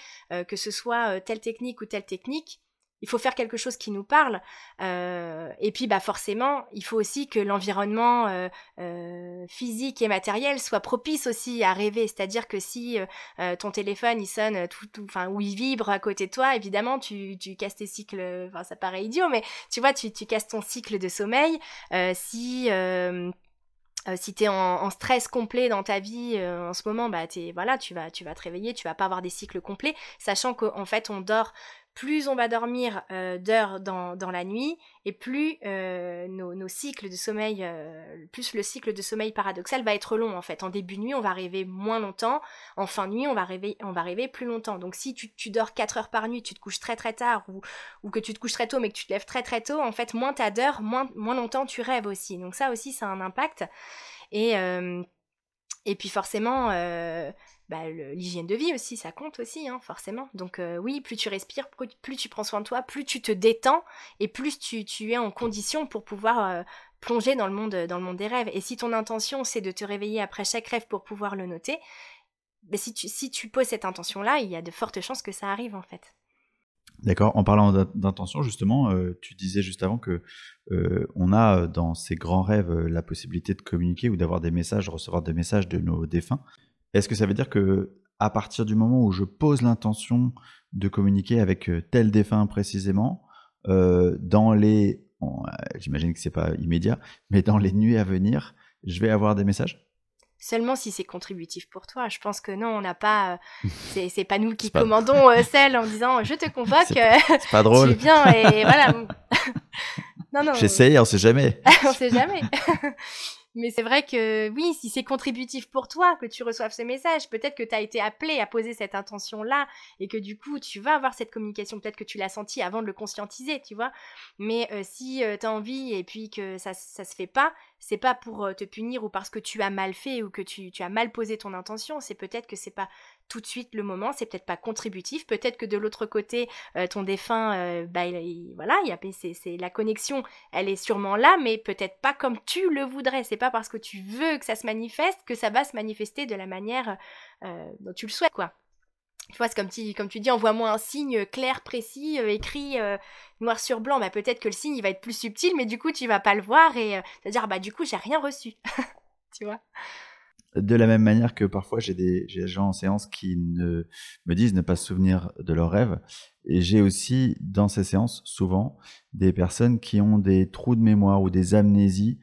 que ce soit telle technique ou telle technique, il faut faire quelque chose qui nous parle. Et puis, forcément, il faut aussi que l'environnement physique et matériel soit propice aussi à rêver. C'est-à-dire que si ton téléphone, il sonne ou il vibre à côté de toi, évidemment, tu casses tes cycles. Enfin, ça paraît idiot, mais tu vois, tu casses ton cycle de sommeil. Si t'es en stress complet dans ta vie en ce moment, tu vas te réveiller, tu vas pas avoir des cycles complets, sachant qu'en fait, on dort. Plus on va dormir d'heures dans la nuit, et plus nos cycles de sommeil, plus le cycle de sommeil paradoxal va être long en fait. En début de nuit, on va rêver moins longtemps, en fin de nuit, on va rêver plus longtemps. Donc si tu dors 4 heures par nuit, tu te couches très très tard, ou que tu te couches très tôt mais que tu te lèves très très tôt, en fait, moins t'as d'heures, moins longtemps tu rêves aussi. Donc ça aussi, ça a un impact. Et puis forcément... l'hygiène de vie aussi, ça compte aussi, hein, forcément. Donc oui, plus tu respires, plus tu prends soin de toi, plus tu te détends et plus tu es en condition pour pouvoir plonger dans le monde des rêves. Et si ton intention, c'est de te réveiller après chaque rêve pour pouvoir le noter, si tu poses cette intention-là, il y a de fortes chances que ça arrive en fait. D'accord. En parlant d'intention, justement, tu disais juste avant que on a dans ces grands rêves la possibilité de communiquer ou d'avoir des messages, de recevoir des messages de nos défunts. Est-ce que ça veut dire que à partir du moment où je pose l'intention de communiquer avec tel défunt précisément, j'imagine que c'est pas immédiat, mais dans les nuits à venir, je vais avoir des messages? Seulement si c'est contributif pour toi. Je pense que non, on n'a pas. C'est pas nous qui pas- commandons celle en disant je te convoque, C'est pas drôle. tu viens et voilà. Non. J'essaye, on sait jamais. On sait jamais. Mais c'est vrai que oui, si c'est contributif pour toi que tu reçoives ce message, peut-être que tu as été appelé à poser cette intention-là et que du coup, tu vas avoir cette communication. Peut-être que tu l'as senti avant de le conscientiser, tu vois. Mais si tu as envie et puis que ça se fait pas, c'est pas pour te punir ou parce que tu as mal fait ou que tu as mal posé ton intention. C'est peut-être que c'est pas tout de suite le moment, c'est peut-être pas contributif. Peut-être que de l'autre côté, ton défunt, voilà, c'est la connexion, elle est sûrement là, mais peut-être pas comme tu le voudrais. C'est pas parce que tu veux que ça se manifeste que ça va se manifester de la manière dont tu le souhaites, quoi. Tu vois, c'est comme tu dis, envoie-moi un signe clair, précis, écrit noir sur blanc. Bah, peut-être que le signe, il va être plus subtil, mais du coup, tu vas pas le voir et tu vas dire, bah, du coup, j'ai rien reçu. Tu vois. De la même manière que parfois j'ai des gens en séance qui me disent ne pas se souvenir de leurs rêves. Et j'ai aussi dans ces séances souvent des personnes qui ont des trous de mémoire ou des amnésies,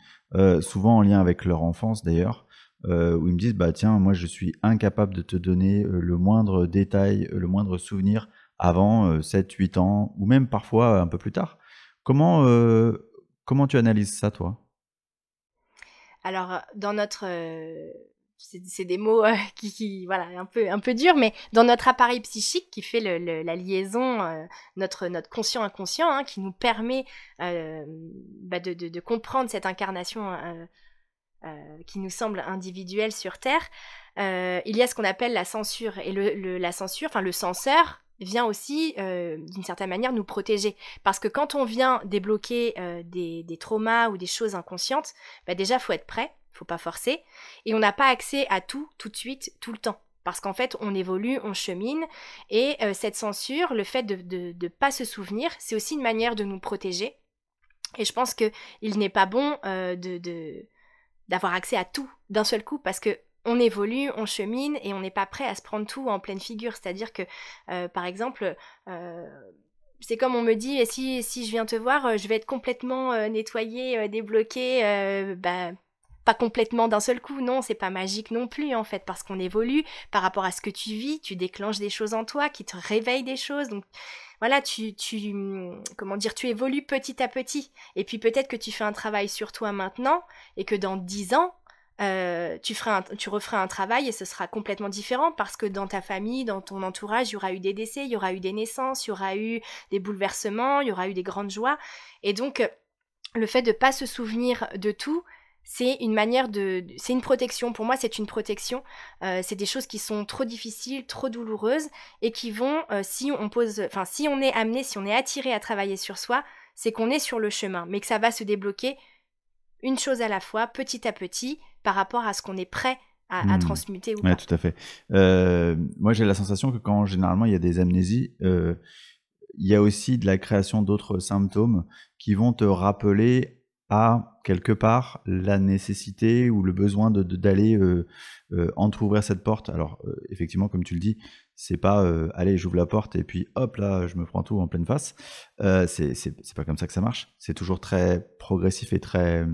souvent en lien avec leur enfance d'ailleurs, où ils me disent bah tiens, moi je suis incapable de te donner le moindre détail, le moindre souvenir avant 7-8 ans, ou même parfois un peu plus tard. Comment tu analyses ça, toi? Alors, dans notre... c'est des mots voilà, un peu durs, mais dans notre appareil psychique qui fait la liaison, notre conscient-inconscient, hein, qui nous permet de comprendre cette incarnation qui nous semble individuelle sur Terre, il y a ce qu'on appelle la censure. Et la censure, enfin le censeur, vient aussi, d'une certaine manière, nous protéger. Parce que quand on vient débloquer des traumas ou des choses inconscientes, déjà, il faut être prêt, il ne faut pas forcer, et on n'a pas accès à tout de suite, tout le temps. Parce qu'en fait, on évolue, on chemine, et cette censure, le fait de ne pas se souvenir, c'est aussi une manière de nous protéger. Et je pense qu'il n'est pas bon d'avoir accès à tout d'un seul coup, parce que on évolue, on chemine et on n'est pas prêt à se prendre tout en pleine figure. C'est-à-dire que, par exemple, c'est comme on me dit, et si je viens te voir, je vais être complètement nettoyée, débloquée, pas complètement d'un seul coup, non, c'est pas magique non plus en fait, parce qu'on évolue par rapport à ce que tu vis, tu déclenches des choses en toi qui te réveillent des choses, donc voilà, tu évolues petit à petit, et puis peut-être que tu fais un travail sur toi maintenant, et que dans 10 ans, tu referas un travail et ce sera complètement différent parce que dans ta famille, dans ton entourage, il y aura eu des décès, il y aura eu des naissances, il y aura eu des bouleversements, il y aura eu des grandes joies. Et donc, le fait de ne pas se souvenir de tout, c'est une manière c'est une protection. Pour moi, c'est une protection. C'est des choses qui sont trop difficiles, trop douloureuses et qui vont, si on est amené, si on est attiré à travailler sur soi, c'est qu'on est sur le chemin, mais que ça va se débloquer une chose à la fois, petit à petit, par rapport à ce qu'on est prêt à transmuter ou pas. Oui, tout à fait. Moi, j'ai la sensation que quand généralement il y a des amnésies, il y a aussi de la création d'autres symptômes qui vont te rappeler à quelque part la nécessité ou le besoin d'aller entrouvrir cette porte. Alors effectivement, comme tu le dis, c'est pas allez, j'ouvre la porte et puis hop là, je me prends tout en pleine face. C'est pas comme ça que ça marche. C'est toujours très progressif et très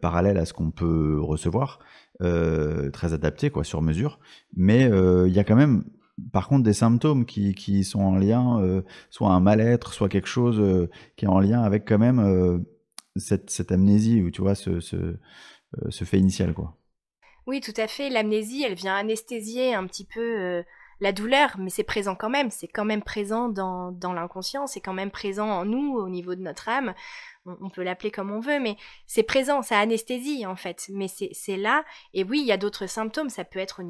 parallèle à ce qu'on peut recevoir, très adapté quoi, sur mesure. Mais il y a quand même par contre des symptômes qui sont en lien, soit un mal-être, soit quelque chose qui est en lien avec quand même cette amnésie, ou tu vois, ce fait initial, quoi. Oui, tout à fait. L'amnésie, elle vient anesthésier un petit peu la douleur, mais c'est présent quand même. C'est quand même présent dans l'inconscient, c'est quand même présent en nous, au niveau de notre âme. On peut l'appeler comme on veut, mais c'est présent, ça anesthésie en fait. Mais c'est là. Et oui, il y a d'autres symptômes. Ça peut être au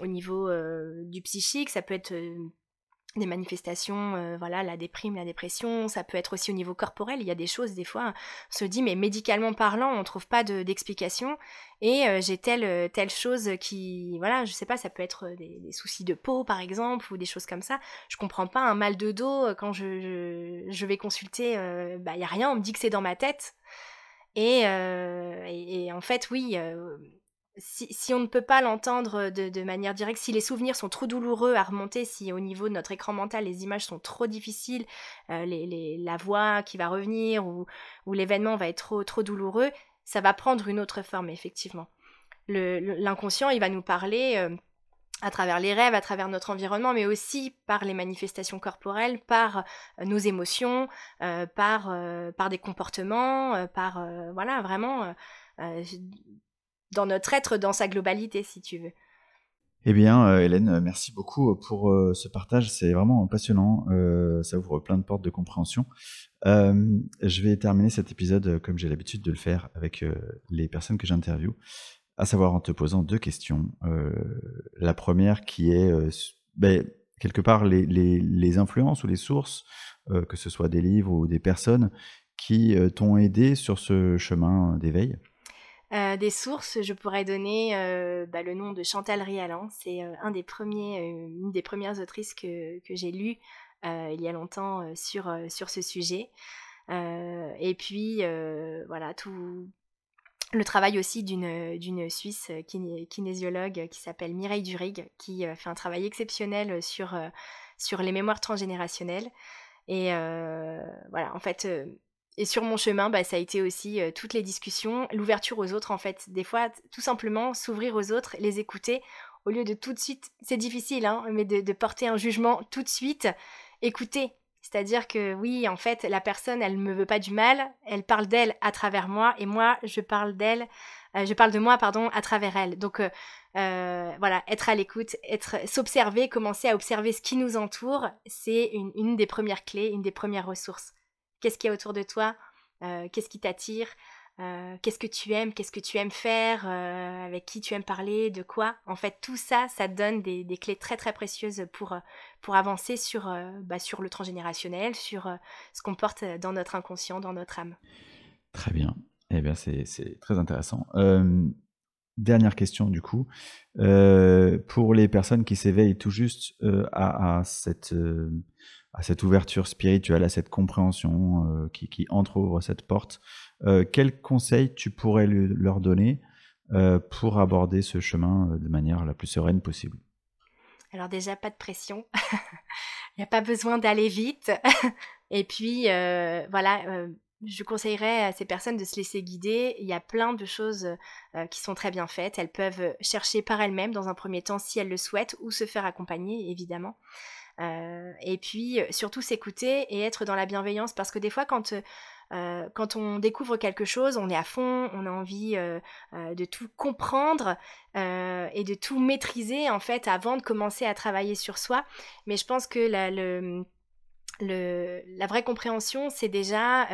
niveau du psychique, ça peut être des manifestations, voilà, la déprime, la dépression, ça peut être aussi au niveau corporel, il y a des choses, des fois, on se dit, mais médicalement parlant, on ne trouve pas d'explication, et j'ai telle chose qui, voilà, je sais pas, ça peut être des soucis de peau, par exemple, ou des choses comme ça, je comprends pas un mal de dos quand je vais consulter, y a rien, on me dit que c'est dans ma tête, et en fait, oui, si on ne peut pas l'entendre de manière directe, si les souvenirs sont trop douloureux à remonter, si au niveau de notre écran mental, les images sont trop difficiles, la voix qui va revenir ou l'événement va être trop douloureux, ça va prendre une autre forme, effectivement. L'inconscient, il va nous parler à travers les rêves, à travers notre environnement, mais aussi par les manifestations corporelles, par nos émotions, par des comportements, voilà, vraiment dans notre être, dans sa globalité, si tu veux. Eh bien, Hélène, merci beaucoup pour ce partage. C'est vraiment passionnant. Ça ouvre plein de portes de compréhension. Je vais terminer cet épisode comme j'ai l'habitude de le faire avec les personnes que j'interviewe, à savoir en te posant 2 questions. La première qui est, quelque part, les influences ou les sources, que ce soit des livres ou des personnes, qui t'ont aidé sur ce chemin d'éveil. Des sources, je pourrais donner le nom de Chantal Rialan. C'est une des premières autrices que j'ai lues il y a longtemps sur ce sujet. Et puis, voilà, tout le travail aussi d'une Suisse kinésiologue qui s'appelle Mireille Durig, qui fait un travail exceptionnel sur les mémoires transgénérationnelles. Et voilà, en fait, et sur mon chemin, ça a été aussi toutes les discussions, l'ouverture aux autres, en fait. Des fois, tout simplement, s'ouvrir aux autres, les écouter, au lieu de tout de suite, c'est difficile, hein, mais de porter un jugement tout de suite, écouter. C'est-à-dire que oui, en fait, la personne, elle ne me veut pas du mal, elle parle d'elle à travers moi, et moi, je parle de moi, pardon, à travers elle. Donc, voilà, être à l'écoute, s'observer, commencer à observer ce qui nous entoure, c'est une des premières clés, une des premières ressources. Qu'est-ce qu'il y a autour de toi ? Qu'est-ce qui t'attire ? Qu'est-ce que tu aimes faire ? Avec qui tu aimes parler ? De quoi ? En fait, tout ça, ça donne des clés très très précieuses pour avancer sur le transgénérationnel, sur ce qu'on porte dans notre inconscient, dans notre âme. Très bien. Eh bien, c'est très intéressant. Dernière question, du coup. Pour les personnes qui s'éveillent tout juste à cette ouverture spirituelle, à cette compréhension qui entrouvre cette porte, quels conseils tu pourrais leur donner pour aborder ce chemin de manière la plus sereine possible ? Alors déjà, pas de pression. Il n'y a pas besoin d'aller vite. Et puis, je conseillerais à ces personnes de se laisser guider. Il y a plein de choses qui sont très bien faites. Elles peuvent chercher par elles-mêmes dans un premier temps si elles le souhaitent ou se faire accompagner, évidemment. Et puis, surtout s'écouter et être dans la bienveillance parce que des fois, quand on découvre quelque chose, on est à fond, on a envie de tout comprendre et de tout maîtriser en fait avant de commencer à travailler sur soi. Mais je pense que la vraie compréhension, c'est déjà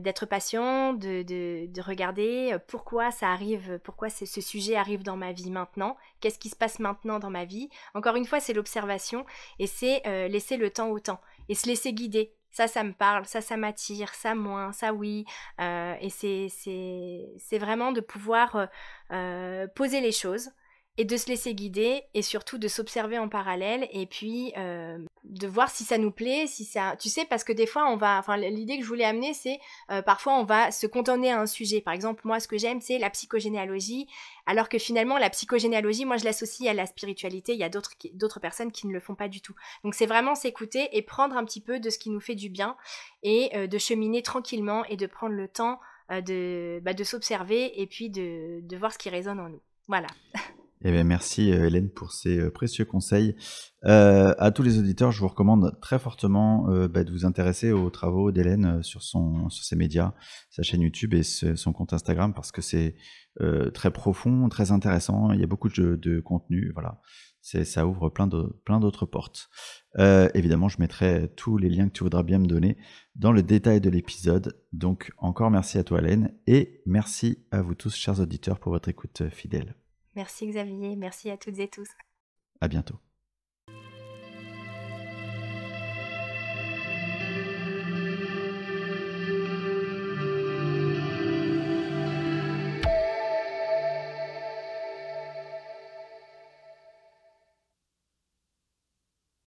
d'être patient, de regarder pourquoi ça arrive, pourquoi ce sujet arrive dans ma vie maintenant, qu'est-ce qui se passe maintenant dans ma vie. Encore une fois, c'est l'observation et c'est laisser le temps au temps et se laisser guider. Ça me parle, ça m'attire, ça moins, ça oui. Et c'est vraiment de pouvoir poser les choses et de se laisser guider et surtout de s'observer en parallèle et puis de voir si ça nous plaît, si ça, tu sais, parce que des fois l'idée que je voulais amener c'est parfois on va se cantonner à un sujet. Par exemple, moi ce que j'aime c'est la psychogénéalogie, alors que finalement la psychogénéalogie, moi je l'associe à la spiritualité, il y a d'autres personnes qui ne le font pas du tout. Donc c'est vraiment s'écouter et prendre un petit peu de ce qui nous fait du bien et de cheminer tranquillement et de prendre le temps de s'observer et puis de voir ce qui résonne en nous. Voilà. Eh bien, merci Hélène pour ces précieux conseils. À tous les auditeurs, je vous recommande très fortement de vous intéresser aux travaux d'Hélène sur ses médias, sa chaîne YouTube et son compte Instagram parce que c'est très profond, très intéressant. Il y a beaucoup de contenu. Voilà, ça ouvre plein d'autres portes. Évidemment, je mettrai tous les liens que tu voudras bien me donner dans le détail de l'épisode. Donc, encore merci à toi Hélène et merci à vous tous, chers auditeurs, pour votre écoute fidèle. Merci Xavier, merci à toutes et tous. À bientôt.